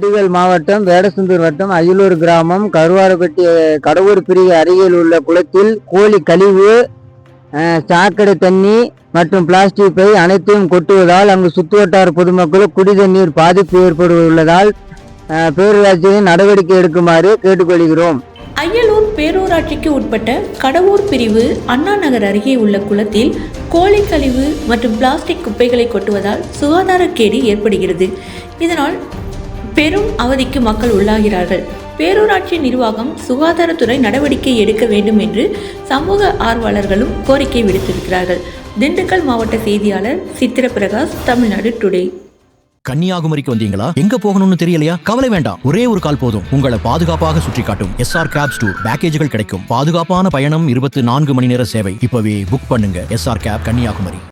திண்டுக்கல் மாவட்டம் வேடசந்தூர் வட்டம் அயலூர் கிராமம் கருவாரப்பட்டி கடவுர் பிரிவு அருகில் உள்ள குளத்தில் கோழி கழிவு, சாக்கடை தண்ணி மற்றும் பிளாஸ்டிக் பை அனைத்தையும் கொட்டுவதால் அங்கு சுற்றுவட்டார பொதுமக்களுக்கு குடிதண்ணீர் பாதிப்பு ஏற்படுவதால் பேரூராட்சியை நடவடிக்கை எடுக்குமாறு கேட்டுக்கொள்கிறோம். அயலூர் பேரூராட்சிக்கு உட்பட்ட கடவூர் பிரிவு அண்ணா நகர் அருகே உள்ள குளத்தில் கோழி கழிவு மற்றும் பிளாஸ்டிக் குப்பைகளை கொட்டுவதால் சுகாதாரக்கேடு ஏற்படுகிறது. இதனால் பெரும் அவதிக்கு மக்கள் உள்ளாகிறார்கள். பேரூராட்சி நிர்வாகம் சுகாதாரத்துறை நடவடிக்கை எடுக்க வேண்டும் என்று சமூக ஆர்வலர்களும் கோரிக்கை விடுத்திருக்கிறார்கள். திண்டுக்கல் மாவட்ட செய்தியாளர் சித்திர பிரகாஷ், தமிழ்நாடு டுடே. கன்னியாகுமரிக்கு வந்தீங்களா? எங்க போகணும்னு தெரியலையா? கவலை வேண்டாம், ஒரே ஒரு கால் போதும். உங்களை பாதுகாப்பாக சுற்றி காட்டும் எஸ்ஆர் கேப்ஸ் டூர் பேக்கேஜுகள் கிடைக்கும். பாதுகாப்பான பயணம், 24 மணி நேர சேவை. இப்பவே புக் பண்ணுங்க. SR cab Kanyakumari.